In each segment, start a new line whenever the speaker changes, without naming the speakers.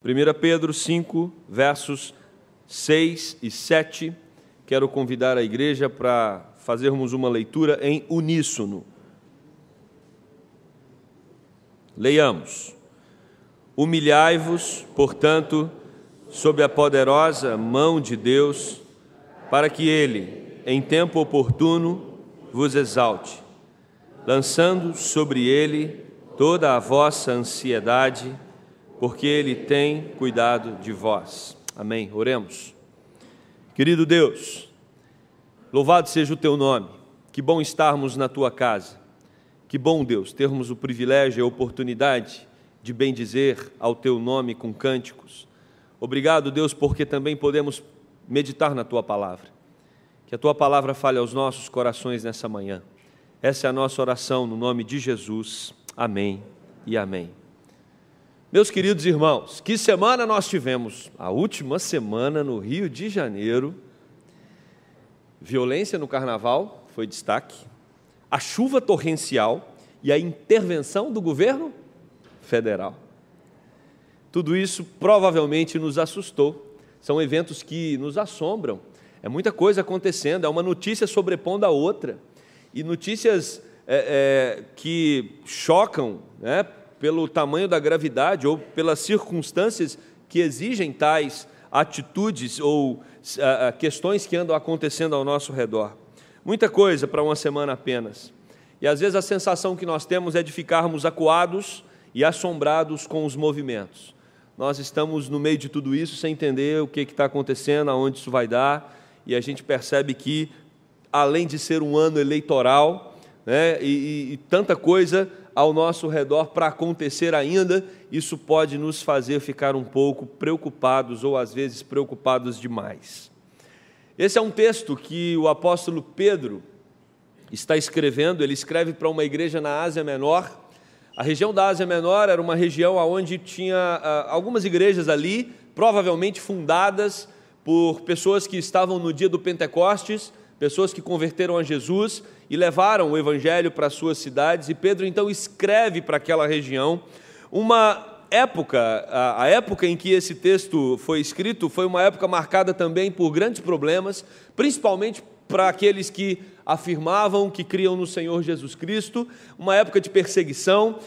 1 Pedro 5, versos 6 e 7. Quero convidar a igreja para fazermos uma leitura em uníssono. Leiamos. Humilhai-vos, portanto, sob a poderosa mão de Deus, para que Ele, em tempo oportuno, vos exalte, lançando sobre Ele toda a vossa ansiedade, porque Ele tem cuidado de vós. Amém. Oremos. Querido Deus, louvado seja o Teu nome. Que bom estarmos na Tua casa. Que bom, Deus, termos o privilégio e a oportunidade de bendizer ao Teu nome com cânticos. Obrigado, Deus, porque também podemos meditar na Tua palavra. Que a Tua palavra fale aos nossos corações nessa manhã. Essa é a nossa oração no nome de Jesus. Amém e amém. Meus queridos irmãos, que semana nós tivemos? A última semana no Rio de Janeiro. Violência no carnaval foi destaque. A chuva torrencial e a intervenção do governo federal. Tudo isso provavelmente nos assustou. São eventos que nos assombram. É muita coisa acontecendo, é uma notícia sobrepondo a outra. E notícias que chocam, né, pelo tamanho da gravidade ou pelas circunstâncias que exigem tais atitudes ou questões que andam acontecendo ao nosso redor. Muita coisa para uma semana apenas. E às vezes a sensação que nós temos é de ficarmos acuados e assombrados com os movimentos. Nós estamos no meio de tudo isso sem entender o que está acontecendo, aonde isso vai dar, e a gente percebe que, além de ser um ano eleitoral, né, e tanta coisa ao nosso redor para acontecer ainda, isso pode nos fazer ficar um pouco preocupados ou às vezes preocupados demais. Esse é um texto que o apóstolo Pedro está escrevendo. Ele escreve para uma igreja na Ásia Menor. A região da Ásia Menor era uma região onde tinha algumas igrejas ali, provavelmente fundadas por pessoas que estavam no dia do Pentecostes, pessoas que converteram a Jesus e levaram o Evangelho para as suas cidades. E Pedro, então, escreve para aquela região. A época em que esse texto foi escrito foi uma época marcada também por grandes problemas, principalmente para aqueles que afirmavam que criam no Senhor Jesus Cristo, uma época de perseguição,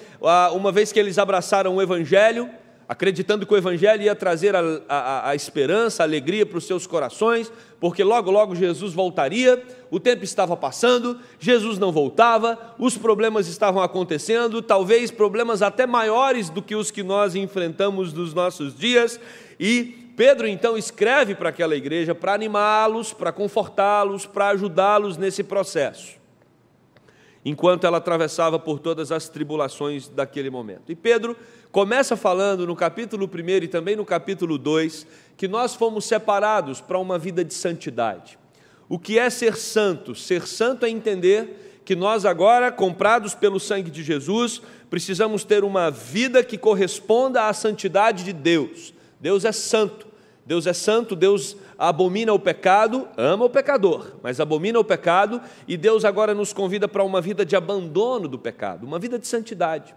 uma vez que eles abraçaram o Evangelho, acreditando que o Evangelho ia trazer a esperança, a alegria para os seus corações, porque logo, logo Jesus voltaria. O tempo estava passando, Jesus não voltava, os problemas estavam acontecendo, talvez problemas até maiores do que os que nós enfrentamos nos nossos dias, e Pedro então escreve para aquela igreja para animá-los, para confortá-los, para ajudá-los nesse processo, enquanto ela atravessava por todas as tribulações daquele momento. E Pedro começa falando no capítulo 1 e também no capítulo 2, que nós fomos separados para uma vida de santidade. O que é ser santo? Ser santo é entender que nós agora, comprados pelo sangue de Jesus, precisamos ter uma vida que corresponda à santidade de Deus. Deus é santo. Deus é santo, Deus abomina o pecado, ama o pecador, mas abomina o pecado, e Deus agora nos convida para uma vida de abandono do pecado, uma vida de santidade.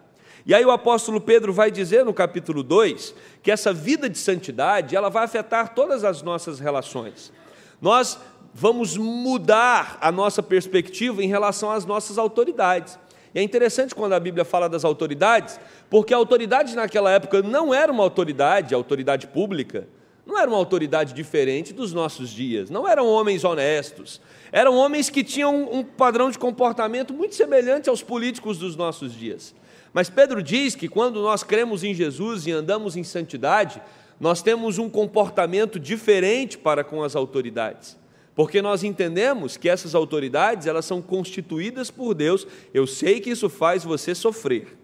E aí o apóstolo Pedro vai dizer no capítulo 2 que essa vida de santidade, ela vai afetar todas as nossas relações. Nós vamos mudar a nossa perspectiva em relação às nossas autoridades. E é interessante quando a Bíblia fala das autoridades, porque a autoridade naquela época não era uma autoridade, a autoridade pública, não era uma autoridade diferente dos nossos dias, não eram homens honestos, eram homens que tinham um padrão de comportamento muito semelhante aos políticos dos nossos dias. Mas Pedro diz que quando nós cremos em Jesus e andamos em santidade, nós temos um comportamento diferente para com as autoridades, porque nós entendemos que essas autoridades, elas são constituídas por Deus. Eu sei que isso faz você sofrer,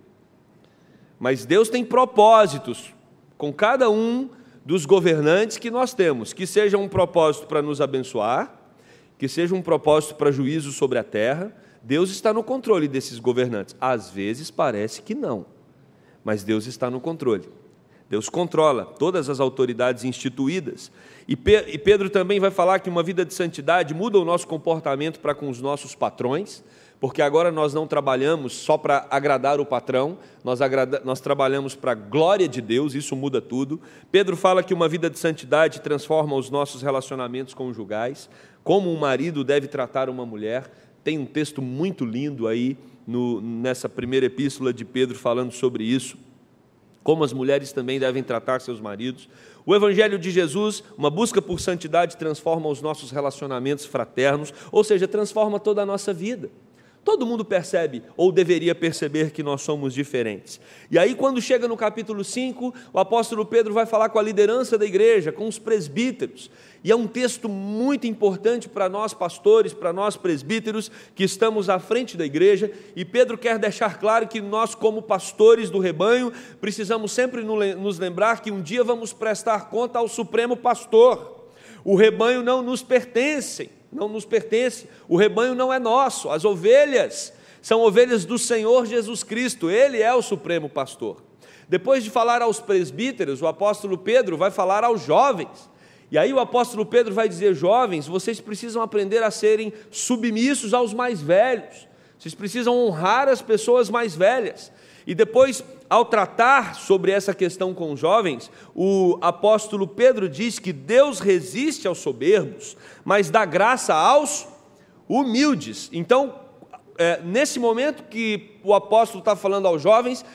mas Deus tem propósitos com cada um dos governantes que nós temos, que seja um propósito para nos abençoar, que seja um propósito para juízo sobre a terra. Deus está no controle desses governantes. Às vezes parece que não, mas Deus está no controle. Deus controla todas as autoridades instituídas. E Pedro também vai falar que uma vida de santidade muda o nosso comportamento para com os nossos patrões, porque agora nós não trabalhamos só para agradar o patrão, nós trabalhamos para a glória de Deus, isso muda tudo. Pedro fala que uma vida de santidade transforma os nossos relacionamentos conjugais, como um marido deve tratar uma mulher. Tem um texto muito lindo aí nessa primeira epístola de Pedro falando sobre isso, como as mulheres também devem tratar seus maridos. O Evangelho de Jesus, uma busca por santidade, transforma os nossos relacionamentos fraternos, ou seja, transforma toda a nossa vida. Todo mundo percebe, ou deveria perceber, que nós somos diferentes. E aí, quando chega no capítulo 5, o apóstolo Pedro vai falar com a liderança da igreja, com os presbíteros. E é um texto muito importante para nós pastores, para nós presbíteros, que estamos à frente da igreja. E Pedro quer deixar claro que nós, como pastores do rebanho, precisamos sempre nos lembrar que um dia vamos prestar conta ao Supremo Pastor. O rebanho não nos pertence. O rebanho não é nosso, as ovelhas são ovelhas do Senhor Jesus Cristo, Ele é o Supremo Pastor. Depois de falar aos presbíteros, o apóstolo Pedro vai falar aos jovens, e aí o apóstolo Pedro vai dizer: jovens, vocês precisam aprender a serem submissos aos mais velhos, vocês precisam honrar as pessoas mais velhas. E depois, ao tratar sobre essa questão com os jovens, o apóstolo Pedro diz que Deus resiste aos soberbos, mas dá graça aos humildes. Então, nesse momento que o apóstolo está falando aos jovens,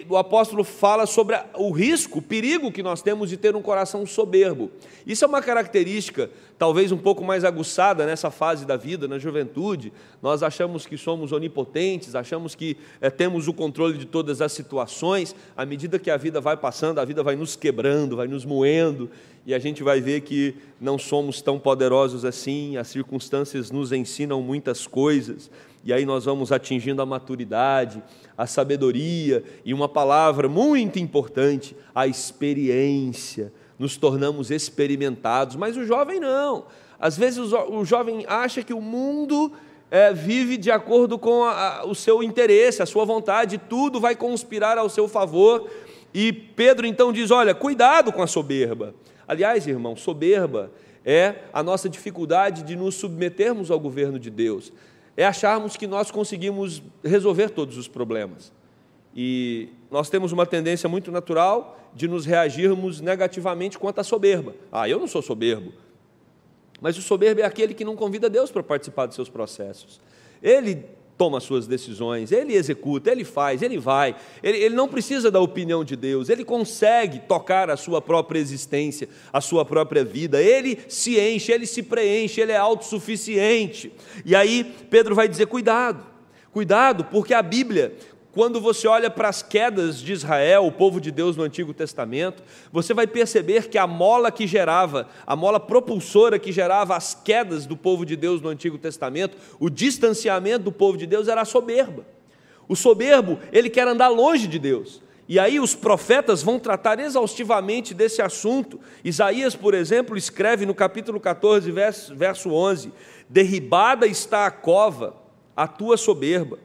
o apóstolo fala sobre o risco, o perigo que nós temos de ter um coração soberbo. Isso é uma característica talvez um pouco mais aguçada nessa fase da vida, na juventude. Nós achamos que somos onipotentes, achamos que temos o controle de todas as situações. À medida que a vida vai passando, a vida vai nos quebrando, vai nos moendo, e a gente vai ver que não somos tão poderosos assim, as circunstâncias nos ensinam muitas coisas, e aí nós vamos atingindo a maturidade, a sabedoria, e uma palavra muito importante, a experiência. Nos tornamos experimentados, mas o jovem não. Às vezes o jovem acha que o mundo vive de acordo com o seu interesse, a sua vontade, tudo vai conspirar ao seu favor, e Pedro então diz: olha, cuidado com a soberba. Aliás, irmão, soberba é a nossa dificuldade de nos submetermos ao governo de Deus, é acharmos que nós conseguimos resolver todos os problemas. E nós temos uma tendência muito natural de nos reagirmos negativamente quanto à soberba. Eu não sou soberbo. Mas o soberbo é aquele que não convida Deus para participar dos seus processos. Ele toma as suas decisões, ele executa, ele faz, ele vai. Ele não precisa da opinião de Deus, ele consegue tocar a sua própria existência, a sua própria vida. Ele se enche, ele se preenche, ele é autossuficiente. E aí Pedro vai dizer: cuidado, porque a Bíblia, quando você olha para as quedas de Israel, o povo de Deus no Antigo Testamento, você vai perceber que a mola propulsora que gerava as quedas do povo de Deus no Antigo Testamento, o distanciamento do povo de Deus, era a soberba. O soberbo, ele quer andar longe de Deus. E aí os profetas vão tratar exaustivamente desse assunto. Isaías, por exemplo, escreve no capítulo 14, verso 11: derribada está a cova, a tua soberba.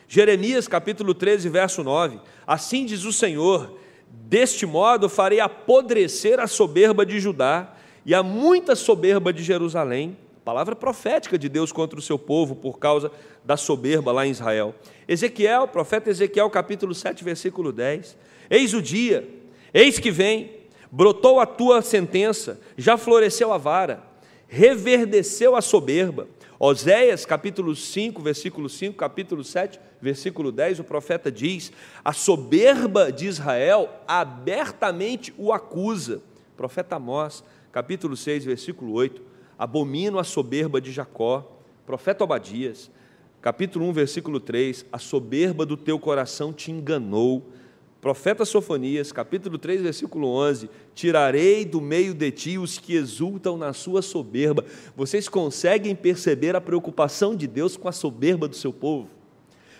Jeremias capítulo 13, verso 9: assim diz o Senhor, deste modo farei apodrecer a soberba de Judá e a muita soberba de Jerusalém. Palavra profética de Deus contra o seu povo por causa da soberba lá em Israel. Ezequiel, profeta Ezequiel capítulo 7, versículo 10: eis o dia, eis que vem, brotou a tua sentença, já floresceu a vara, reverdeceu a soberba. Oséias capítulo 5, versículo 5, capítulo 7, versículo 10, o profeta diz: a soberba de Israel abertamente o acusa. Profeta Amós, capítulo 6, versículo 8, abomino a soberba de Jacó. Profeta Obadias, capítulo 1, versículo 3, a soberba do teu coração te enganou. Profeta Sofonias, capítulo 3, versículo 11, tirarei do meio de ti os que exultam na sua soberba. Vocês conseguem perceber a preocupação de Deus com a soberba do seu povo?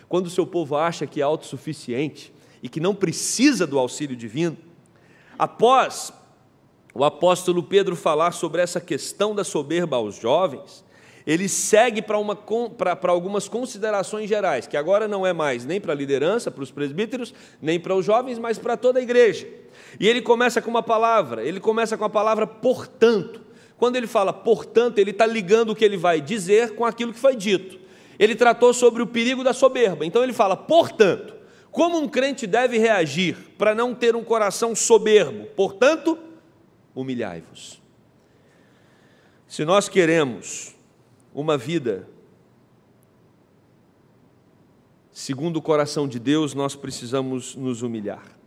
Quando o seu povo acha que é autossuficiente e que não precisa do auxílio divino, após o apóstolo Pedro falar sobre essa questão da soberba aos jovens, ele segue para algumas considerações gerais, que agora não é mais nem para a liderança, para os presbíteros, nem para os jovens, mas para toda a igreja. E ele começa com a palavra portanto. Quando ele fala portanto, ele está ligando o que ele vai dizer com aquilo que foi dito. Ele tratou sobre o perigo da soberba. Então ele fala, portanto, como um crente deve reagir para não ter um coração soberbo? Portanto, humilhai-vos. Se nós queremos uma vida segundo o coração de Deus, nós precisamos nos humilhar.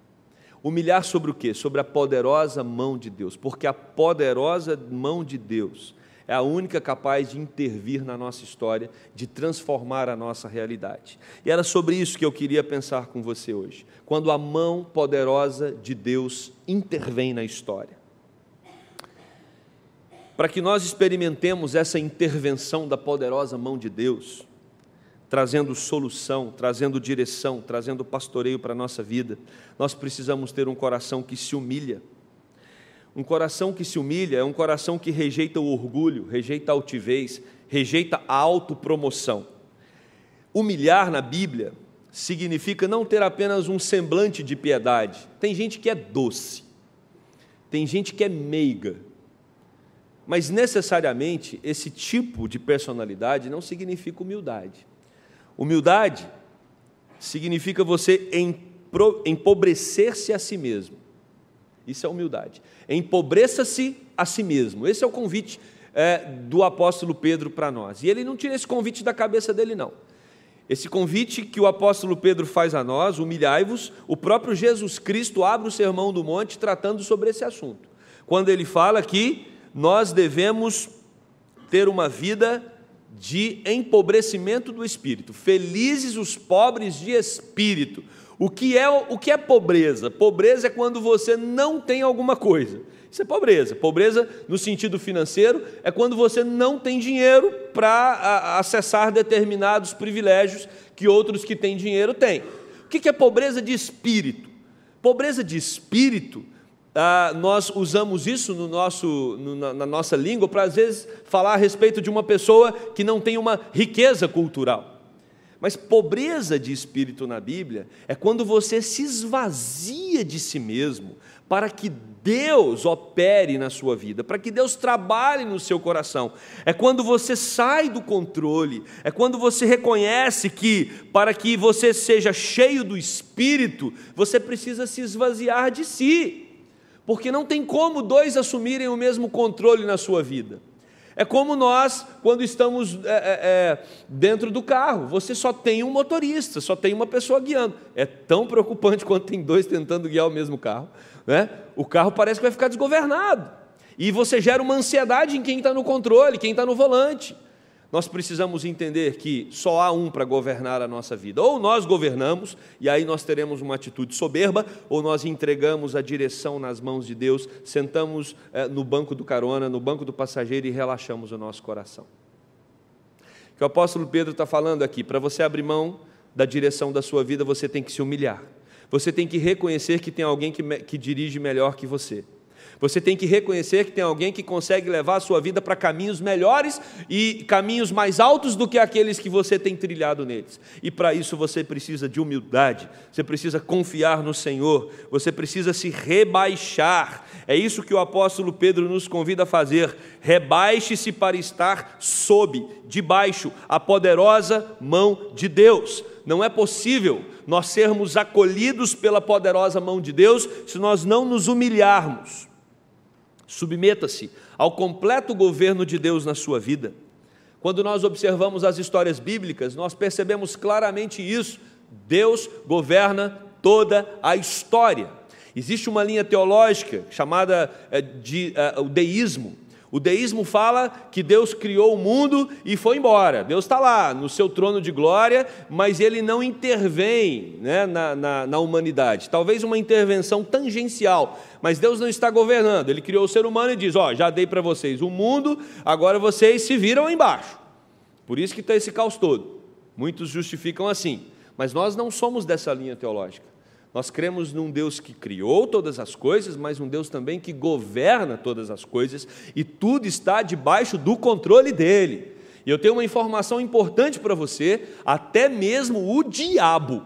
Humilhar sobre o quê? Sobre a poderosa mão de Deus, porque a poderosa mão de Deus é a única capaz de intervir na nossa história, de transformar a nossa realidade. E era sobre isso que eu queria pensar com você hoje, quando a mão poderosa de Deus intervém na história. Para que nós experimentemos essa intervenção da poderosa mão de Deus, trazendo solução, trazendo direção, trazendo pastoreio para a nossa vida, nós precisamos ter um coração que se humilha. Um coração que se humilha é um coração que rejeita o orgulho, rejeita a altivez, rejeita a autopromoção. Humilhar na Bíblia significa não ter apenas um semblante de piedade. Tem gente que é doce, tem gente que é meiga, mas necessariamente esse tipo de personalidade não significa humildade. Humildade significa você empobrecer-se a si mesmo. Isso é humildade. Empobreça-se a si mesmo. Esse é o convite do apóstolo Pedro para nós. E ele não tira esse convite da cabeça dele, não. Esse convite que o apóstolo Pedro faz a nós, humilhai-vos, o próprio Jesus Cristo abre o Sermão do Monte tratando sobre esse assunto. Quando ele fala que nós devemos ter uma vida de empobrecimento do espírito. Felizes os pobres de espírito. O que é pobreza? Pobreza é quando você não tem alguma coisa. Isso é pobreza. Pobreza, no sentido financeiro, é quando você não tem dinheiro para acessar determinados privilégios que outros que têm dinheiro têm. O que é pobreza de espírito? Pobreza de espírito, nós usamos isso na nossa língua para, às vezes, falar a respeito de uma pessoa que não tem uma riqueza cultural. Mas pobreza de espírito na Bíblia é quando você se esvazia de si mesmo para que Deus opere na sua vida, para que Deus trabalhe no seu coração. É quando você sai do controle, é quando você reconhece que, para que você seja cheio do Espírito, você precisa se esvaziar de si, porque não tem como dois assumirem o mesmo controle na sua vida. É como nós, quando estamos dentro do carro, você só tem um motorista, só tem uma pessoa guiando. É tão preocupante quando tem dois tentando guiar o mesmo carro, né? O carro parece que vai ficar desgovernado, e você gera uma ansiedade em quem está no controle, quem está no volante. Nós precisamos entender que só há um para governar a nossa vida. Ou nós governamos, e aí nós teremos uma atitude soberba, ou nós entregamos a direção nas mãos de Deus, sentamos no banco do carona, no banco do passageiro e relaxamos o nosso coração. O que o apóstolo Pedro está falando aqui, para você abrir mão da direção da sua vida, você tem que se humilhar. Você tem que reconhecer que tem alguém que dirige melhor que você. Você tem que reconhecer que tem alguém que consegue levar a sua vida para caminhos melhores e caminhos mais altos do que aqueles que você tem trilhado neles. E para isso você precisa de humildade, você precisa confiar no Senhor, você precisa se rebaixar. É isso que o apóstolo Pedro nos convida a fazer. Rebaixe-se para estar debaixo, a poderosa mão de Deus. Não é possível nós sermos acolhidos pela poderosa mão de Deus se nós não nos humilharmos. Submeta-se ao completo governo de Deus na sua vida. Quando nós observamos as histórias bíblicas, nós percebemos claramente isso. Deus governa toda a história. Existe uma linha teológica chamada o deísmo. O deísmo fala que Deus criou o mundo e foi embora. Deus está lá no seu trono de glória, mas Ele não intervém, né, na humanidade. Talvez uma intervenção tangencial, mas Deus não está governando. Ele criou o ser humano e diz, já dei para vocês o mundo, agora vocês se viram aí embaixo. Por isso que está esse caos todo. Muitos justificam assim, mas nós não somos dessa linha teológica. Nós cremos num Deus que criou todas as coisas, mas um Deus também que governa todas as coisas, e tudo está debaixo do controle dEle. E eu tenho uma informação importante para você, até mesmo o diabo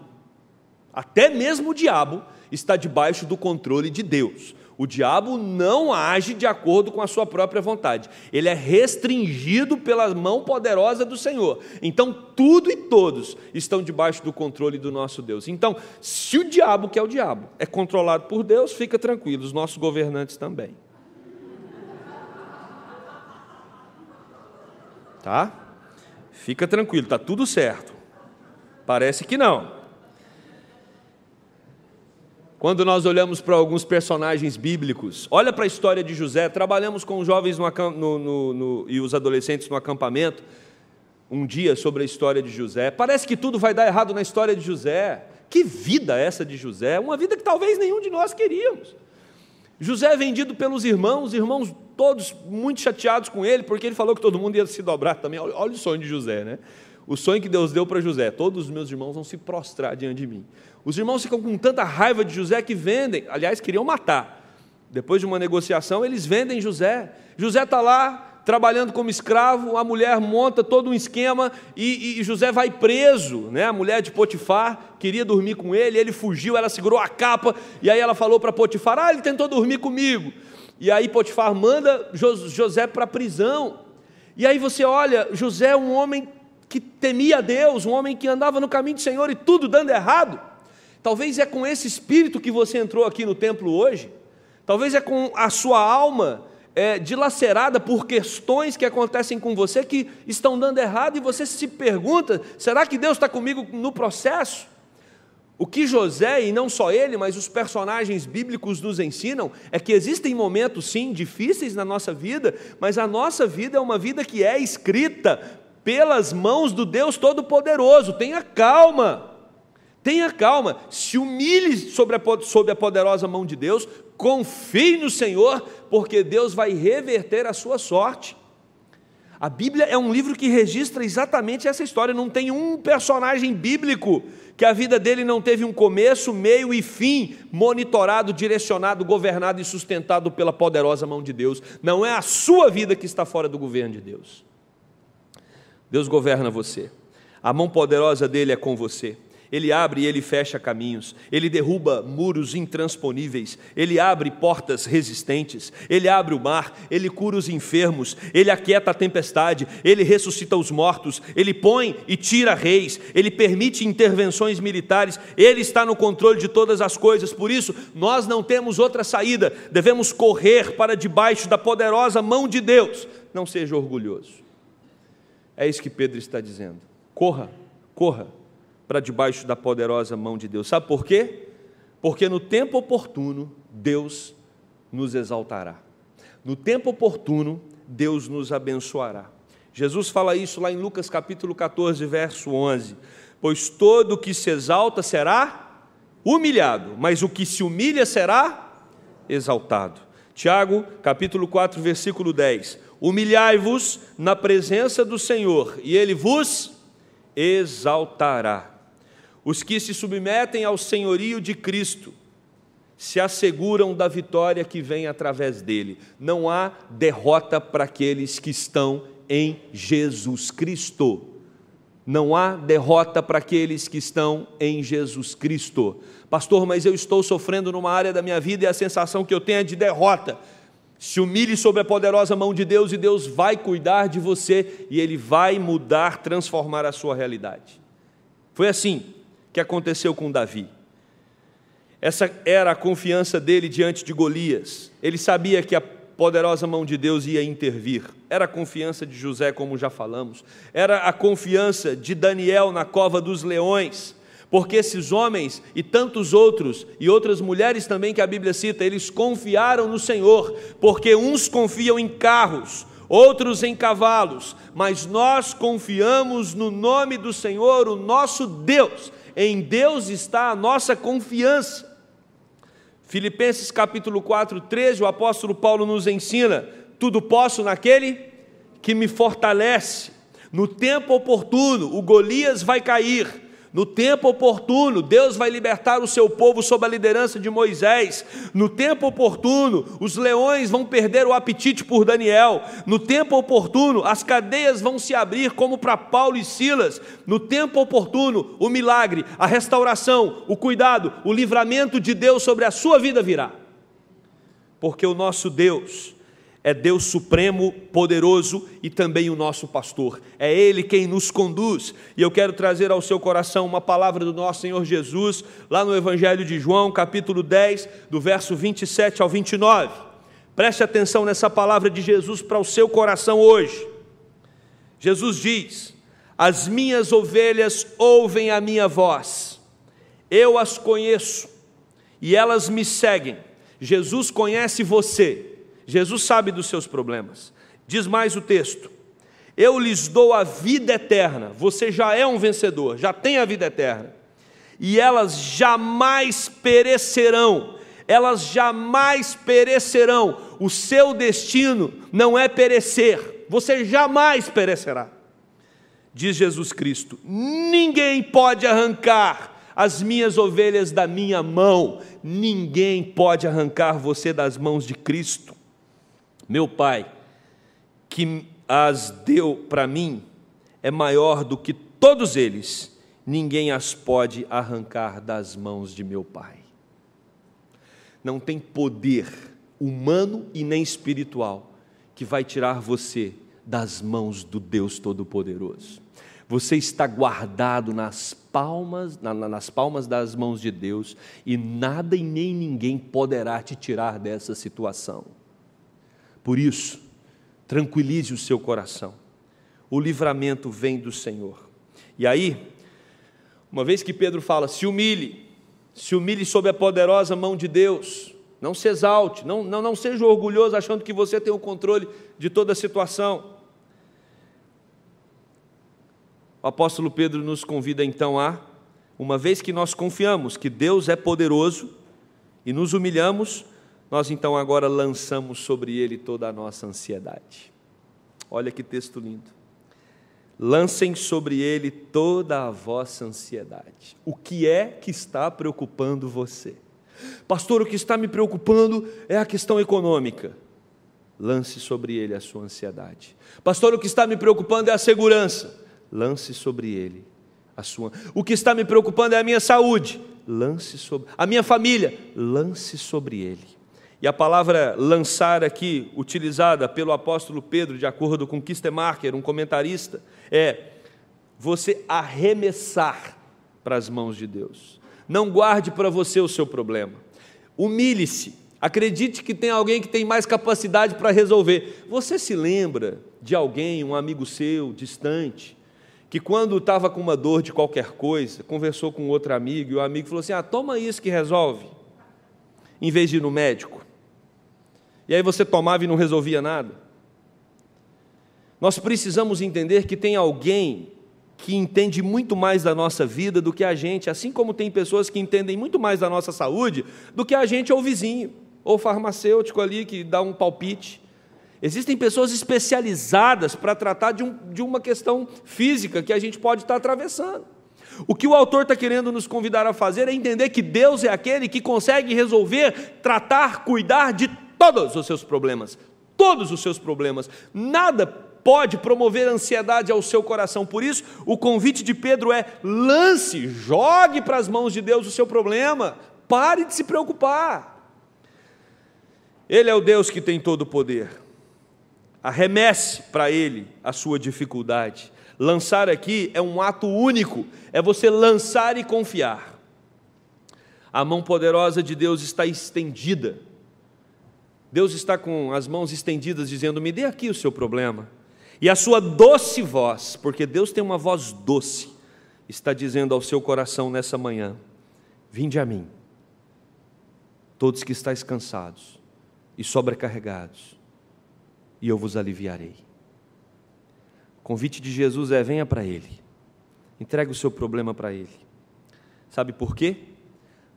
está debaixo do controle de Deus. O diabo não age de acordo com a sua própria vontade. Ele é restringido pela mão poderosa do Senhor. Então, tudo e todos estão debaixo do controle do nosso Deus. Então, se o diabo, que é o diabo, é controlado por Deus, fica tranquilo, os nossos governantes também. Tá? Fica tranquilo, está tudo certo. Parece que não. Quando nós olhamos para alguns personagens bíblicos, olha para a história de José. Trabalhamos com os jovens e os adolescentes no acampamento, um dia sobre a história de José. Parece que tudo vai dar errado na história de José. Que vida essa de José? Uma vida que talvez nenhum de nós queríamos. José é vendido pelos irmãos, os irmãos todos muito chateados com ele, porque ele falou que todo mundo ia se dobrar também. Olha o sonho de José, né? O sonho que Deus deu para José: todos os meus irmãos vão se prostrar diante de mim. Os irmãos ficam com tanta raiva de José que vendem, aliás, queriam matar. Depois de uma negociação, eles vendem José. José está lá, trabalhando como escravo, a mulher monta todo um esquema e José vai preso, né? A mulher de Potifar queria dormir com ele, ele fugiu, ela segurou a capa, e aí ela falou para Potifar: ele tentou dormir comigo. E aí Potifar manda José para a prisão. E aí você olha, José é um homem que temia a Deus, um homem que andava no caminho do Senhor e tudo dando errado. Talvez é com esse espírito que você entrou aqui no templo hoje. Talvez é com a sua alma dilacerada por questões que acontecem com você que estão dando errado, e você se pergunta: será que Deus está comigo no processo? O que José, e não só ele, mas os personagens bíblicos nos ensinam, é que existem momentos, sim, difíceis na nossa vida, mas a nossa vida é uma vida que é escrita pelas mãos do Deus Todo-Poderoso. Tenha calma. Tenha calma, se humilhe sob a poderosa mão de Deus, confie no Senhor, porque Deus vai reverter a sua sorte. A Bíblia é um livro que registra exatamente essa história. Não tem um personagem bíblico que a vida dele não teve um começo, meio e fim, monitorado, direcionado, governado e sustentado pela poderosa mão de Deus. Não é a sua vida que está fora do governo de Deus. Deus governa você. A mão poderosa dele é com você. Ele abre e ele fecha caminhos, ele derruba muros intransponíveis, ele abre portas resistentes, ele abre o mar, ele cura os enfermos, ele aquieta a tempestade, ele ressuscita os mortos, ele põe e tira reis, ele permite intervenções militares, ele está no controle de todas as coisas. Por isso, nós não temos outra saída, devemos correr para debaixo da poderosa mão de Deus. Não seja orgulhoso. É isso que Pedro está dizendo. Corra, corra para debaixo da poderosa mão de Deus. Sabe por quê? Porque no tempo oportuno, Deus nos exaltará. No tempo oportuno, Deus nos abençoará. Jesus fala isso lá em Lucas capítulo 14, verso 11. Pois todo o que se exalta será humilhado, mas o que se humilha será exaltado. Tiago capítulo 4, versículo 10. Humilhai-vos na presença do Senhor, e Ele vos exaltará. Os que se submetem ao senhorio de Cristo se asseguram da vitória que vem através dele. Não há derrota para aqueles que estão em Jesus Cristo. Não há derrota para aqueles que estão em Jesus Cristo. Pastor, mas eu estou sofrendo numa área da minha vida e a sensação que eu tenho é de derrota. Se humilhe sob a poderosa mão de Deus e Deus vai cuidar de você e Ele vai mudar, transformar a sua realidade. Foi assim que aconteceu com Davi. Essa era a confiança dele diante de Golias. Ele sabia que a poderosa mão de Deus ia intervir. Era a confiança de José, como já falamos. Era a confiança de Daniel na cova dos leões. Porque esses homens e tantos outros, e outras mulheres também que a Bíblia cita, eles confiaram no Senhor, porque uns confiam em carros, outros em cavalos, mas nós confiamos no nome do Senhor, o nosso Deus. Em Deus está a nossa confiança. Filipenses capítulo 4, 13, o apóstolo Paulo nos ensina: tudo posso naquele que me fortalece. No tempo oportuno, o Golias vai cair. No tempo oportuno, Deus vai libertar o seu povo sob a liderança de Moisés. No tempo oportuno, os leões vão perder o apetite por Daniel. No tempo oportuno, as cadeias vão se abrir como para Paulo e Silas. No tempo oportuno, o milagre, a restauração, o cuidado, o livramento de Deus sobre a sua vida virá. porque o nosso Deus é Deus supremo, poderoso e também o nosso pastor. É Ele quem nos conduz. E eu quero trazer ao seu coração uma palavra do nosso Senhor Jesus, lá no Evangelho de João, capítulo 10, do verso 27 ao 29. Preste atenção nessa palavra de Jesus para o seu coração hoje. Jesus diz: as minhas ovelhas ouvem a minha voz, eu as conheço e elas me seguem. Jesus conhece você. Jesus sabe dos seus problemas. Diz mais o texto: eu lhes dou a vida eterna. Você já é um vencedor, já tem a vida eterna. E elas jamais perecerão. Elas jamais perecerão. O seu destino não é perecer. Você jamais perecerá. Diz Jesus Cristo: ninguém pode arrancar as minhas ovelhas da minha mão. Ninguém pode arrancar você das mãos de Cristo. Meu Pai, que as deu para mim, é maior do que todos eles. Ninguém as pode arrancar das mãos de meu Pai. Não tem poder humano e nem espiritual que vai tirar você das mãos do Deus Todo-Poderoso. Você está guardado nas palmas das mãos de Deus, e nada e nem ninguém poderá te tirar dessa situação. Por isso, tranquilize o seu coração. O livramento vem do Senhor. E aí, uma vez que Pedro fala: se humilhe sob a poderosa mão de Deus, não se exalte, não seja orgulhoso achando que você tem o controle de toda a situação. O apóstolo Pedro nos convida então uma vez que nós confiamos que Deus é poderoso e nos humilhamos, nós então agora lançamos sobre Ele toda a nossa ansiedade. Olha que texto lindo. Lancem sobre Ele toda a vossa ansiedade. O que é que está preocupando você? Pastor, o que está me preocupando é a questão econômica. Lance sobre Ele a sua ansiedade. Pastor, o que está me preocupando é a segurança. Lance sobre Ele a sua. O que está me preocupando é a minha saúde. Lance sobre a minha família. Lance sobre Ele. E a palavra lançar aqui, utilizada pelo apóstolo Pedro, de acordo com Kistemacher, um comentarista, é você arremessar para as mãos de Deus. Não guarde para você o seu problema. Humilhe-se. Acredite que tem alguém que tem mais capacidade para resolver. Você se lembra de alguém, um amigo seu, distante, que quando estava com uma dor de qualquer coisa, conversou com outro amigo, e o amigo falou assim: toma isso que resolve, em vez de ir no médico. E aí você tomava e não resolvia nada. Nós precisamos entender que tem alguém que entende muito mais da nossa vida do que a gente, assim como tem pessoas que entendem muito mais da nossa saúde do que a gente ou o vizinho, ou o farmacêutico ali que dá um palpite. Existem pessoas especializadas para tratar de uma questão física que a gente pode estar atravessando. O que o autor está querendo nos convidar a fazer é entender que Deus é aquele que consegue resolver, tratar, cuidar de todos os seus problemas. Todos os seus problemas. Nada pode promover ansiedade ao seu coração. Por isso, o convite de Pedro é: lance, jogue para as mãos de Deus o seu problema. Pare de se preocupar. Ele é o Deus que tem todo o poder. Arremesse para Ele a sua dificuldade. Lançar aqui é um ato único, é você lançar e confiar. A mão poderosa de Deus está estendida. Deus está com as mãos estendidas dizendo: me dê aqui o seu problema. E a sua doce voz, porque Deus tem uma voz doce, está dizendo ao seu coração nessa manhã: vinde a mim, todos que estáis cansados e sobrecarregados, e eu vos aliviarei. O convite de Jesus é: venha para Ele, entregue o seu problema para Ele. Sabe por quê?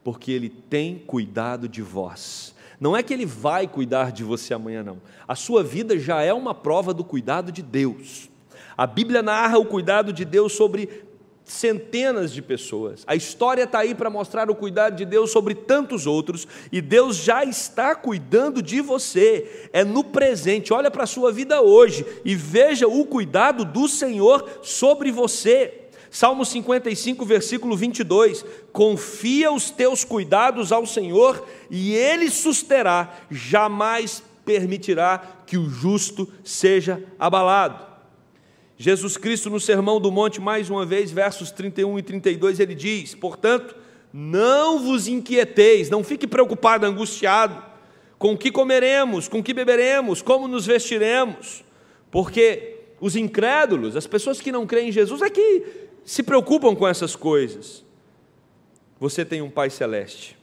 Porque Ele tem cuidado de vós. Não é que Ele vai cuidar de você amanhã, não. A sua vida já é uma prova do cuidado de Deus. A Bíblia narra o cuidado de Deus sobre centenas de pessoas. A história está aí para mostrar o cuidado de Deus sobre tantos outros, e Deus já está cuidando de você. É no presente. Olha para a sua vida hoje e veja o cuidado do Senhor sobre você. Salmo 55, versículo 22, confia os teus cuidados ao Senhor e Ele susterá, jamais permitirá que o justo seja abalado. Jesus Cristo no Sermão do Monte, mais uma vez, versos 31 e 32, ele diz, portanto, não vos inquieteis, não fique preocupado, angustiado, com o que comeremos, com o que beberemos, como nos vestiremos, porque os incrédulos, as pessoas que não creem em Jesus, é que se preocupam com essas coisas. Você tem um Pai Celeste,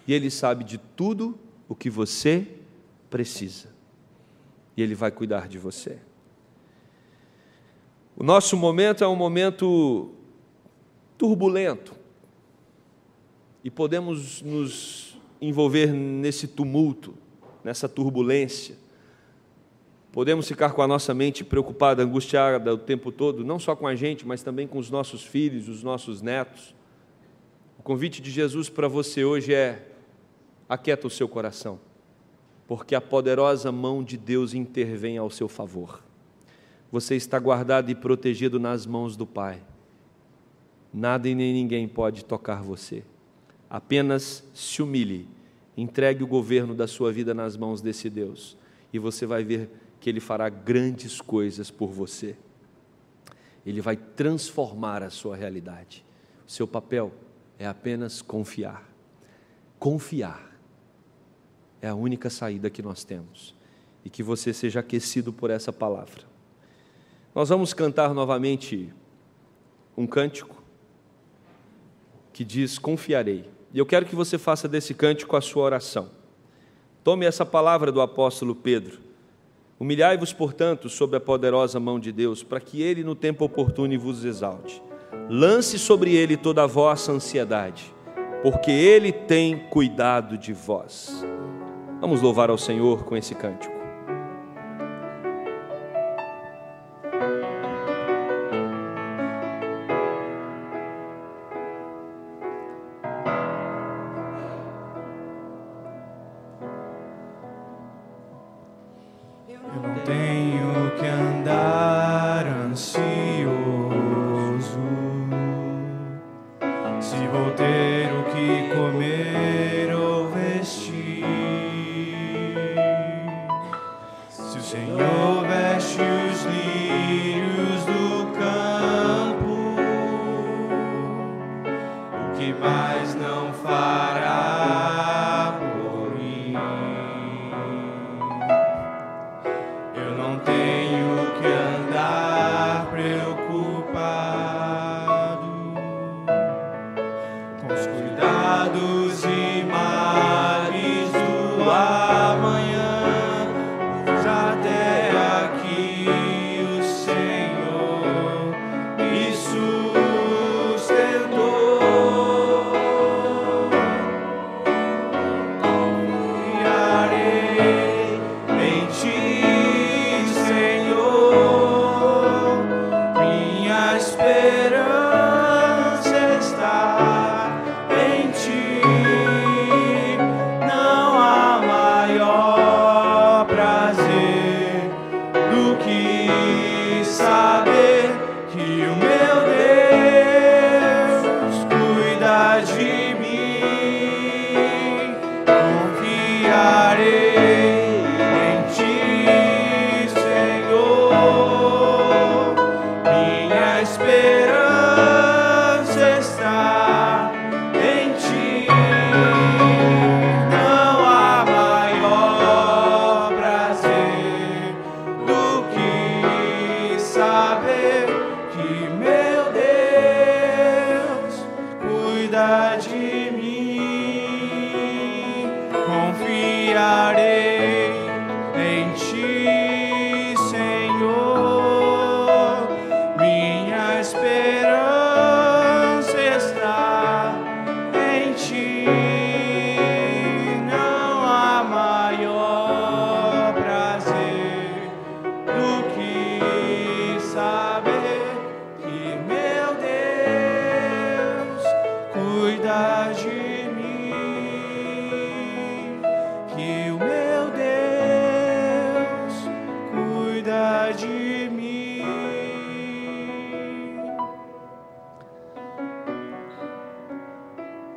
e Ele sabe de tudo o que você precisa, e Ele vai cuidar de você. O nosso momento é um momento turbulento, e podemos nos envolver nesse tumulto, nessa turbulência. Podemos ficar com a nossa mente preocupada, angustiada o tempo todo, não só com a gente, mas também com os nossos filhos, os nossos netos. O convite de Jesus para você hoje é: aquieta o seu coração, porque a poderosa mão de Deus intervém ao seu favor. Você está guardado e protegido nas mãos do Pai. Nada e nem ninguém pode tocar você. Apenas se humilhe, entregue o governo da sua vida nas mãos desse Deus, e você vai ver que Ele fará grandes coisas por você. Ele vai transformar a sua realidade. O seu papel é apenas confiar. Confiar é a única saída que nós temos, e que você seja aquecido por essa palavra. Nós vamos cantar novamente um cântico que diz: confiarei. E eu quero que você faça desse cântico a sua oração. Tome essa palavra do apóstolo Pedro: humilhai-vos, portanto, sob a poderosa mão de Deus, para que Ele no tempo oportuno vos exalte. Lance sobre Ele toda a vossa ansiedade, porque Ele tem cuidado de vós. Vamos louvar ao Senhor com esse cântico.
Amanhã já tem.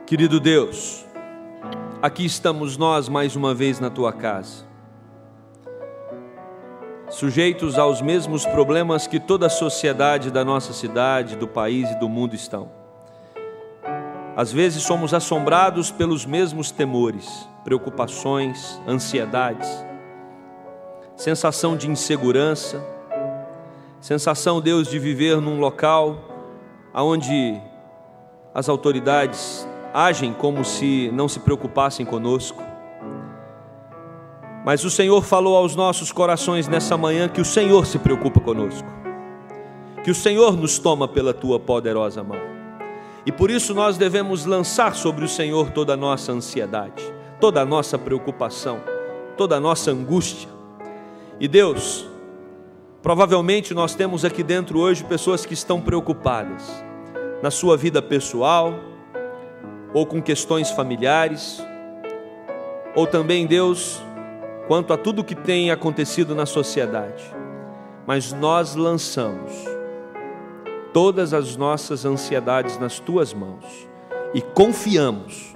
Querido Deus, aqui estamos nós mais uma vez na Tua casa, sujeitos aos mesmos problemas que toda a sociedade da nossa cidade, do país e do mundo estão. Às vezes somos assombrados pelos mesmos temores, preocupações, ansiedades, sensação de insegurança, sensação, Deus, de viver num local onde as autoridades agem como se não se preocupassem conosco. Mas o Senhor falou aos nossos corações nessa manhã que o Senhor se preocupa conosco, que o Senhor nos toma pela Tua poderosa mão. E por isso nós devemos lançar sobre o Senhor toda a nossa ansiedade, toda a nossa preocupação, toda a nossa angústia. E Deus, provavelmente nós temos aqui dentro hoje pessoas que estão preocupadas na sua vida pessoal, ou com questões familiares, ou também, Deus, quanto a tudo que tem acontecido na sociedade. Mas nós lançamos todas as nossas ansiedades nas Tuas mãos e confiamos,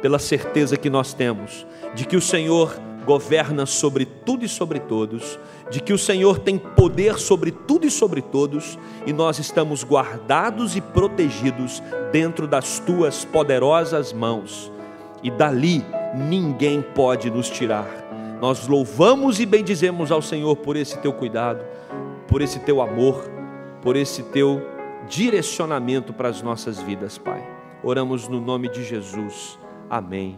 pela certeza que nós temos, de que o Senhor governa sobre tudo e sobre todos, de que o Senhor tem poder sobre tudo e sobre todos, e nós estamos guardados e protegidos dentro das Tuas poderosas mãos, e dali ninguém pode nos tirar. Nós louvamos e bendizemos ao Senhor por esse Teu cuidado, por esse Teu amor, por esse Teu direcionamento para as nossas vidas, Pai. Oramos no nome de Jesus. Amém.